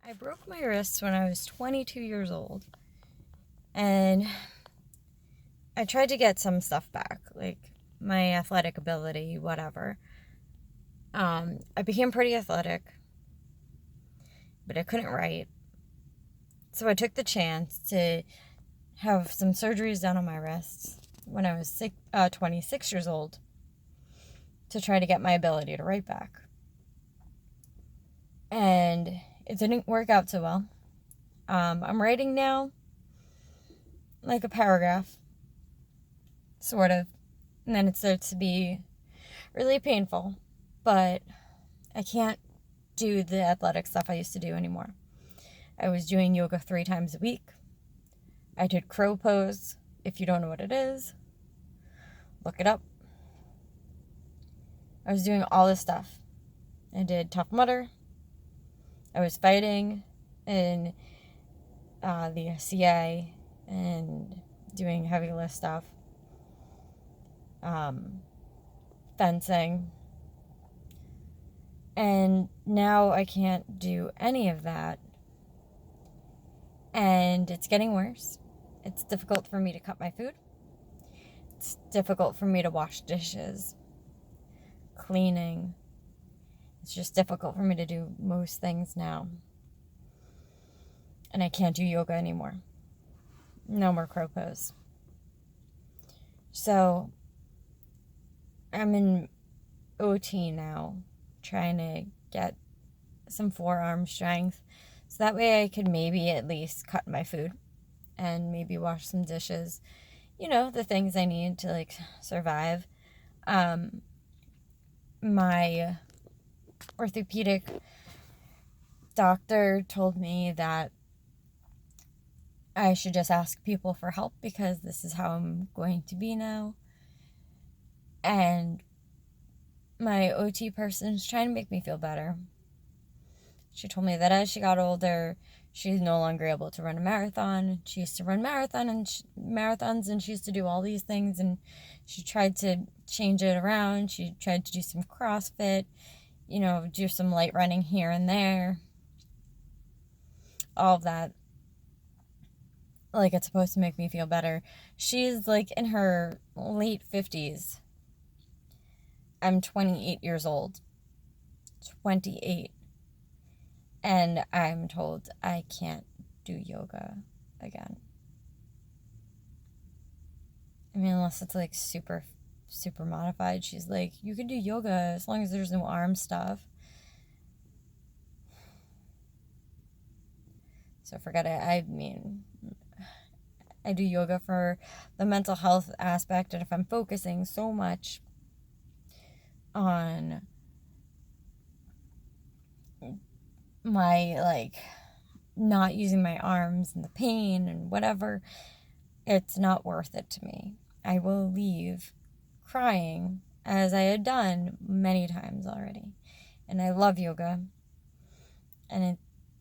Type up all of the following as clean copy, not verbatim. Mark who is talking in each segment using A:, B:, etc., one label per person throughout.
A: I broke my wrist when I was 22 years old, and I tried to get some stuff back, like my athletic ability, whatever. I became pretty athletic, but I couldn't write. So I took the chance to have some surgeries done on my wrists when I was 26 years old to try to get my ability to write back. And it didn't work out so well. I'm writing now like a paragraph, sort of, and then it starts to be really painful, but I can't do the athletic stuff I used to do anymore. I was doing yoga 3 times a week. I did crow pose. If you don't know what it is, look it up. I was doing all this stuff. I did Tough Mudder. I was fighting in the SCA and doing heavy lift stuff. Fencing. And now I can't do any of that. And it's getting worse. It's difficult for me to cut my food. It's difficult for me to wash dishes. Cleaning. It's just difficult for me to do most things now. And I can't do yoga anymore. No more crow pose. So I'm in OT now, trying to get some forearm strength. So that way I could maybe at least cut my food and maybe wash some dishes. You know, the things I need to like survive. My orthopedic doctor told me that I should just ask people for help because this is how I'm going to be now. And my OT person is trying to make me feel better. She told me that as she got older, she's no longer able to run a marathon. She used to run marathons and she used to do all these things, and she tried to change it around. She tried to do some CrossFit, do some light running here and there. All of that. Like, it's supposed to make me feel better. She's like in her late 50s. I'm 28 years old. 28. And I'm told I can't do yoga again. I mean, unless it's like super, super modified. She's like, you can do yoga as long as there's no arm stuff. So forget it. I mean, I do yoga for the mental health aspect. And if I'm focusing so much on my, like, not using my arms and the pain and whatever, it's not worth it to me. I will leave crying, as I had done many times already. And I love yoga. And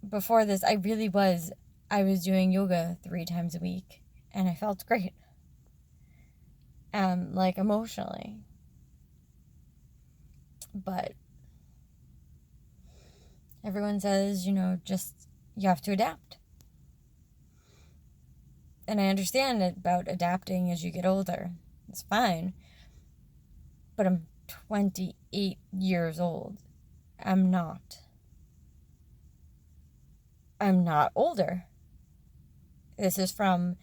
A: before this, I was doing yoga 3 times a week. And I felt great. Like, emotionally. But everyone says, just you have to adapt. And I understand about adapting as you get older. It's fine. But I'm 28 years old. I'm not older. This is from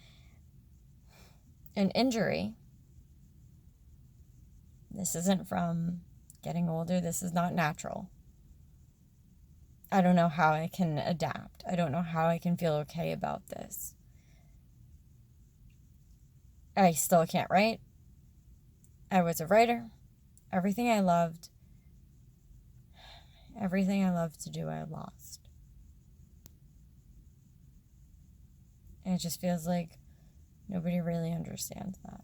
A: an injury. This isn't from getting older. This is not natural. I don't know how I can adapt. I don't know how I can feel okay about this. I still can't write. I was a writer. Everything I loved to do, I lost. And it just feels like nobody really understands that.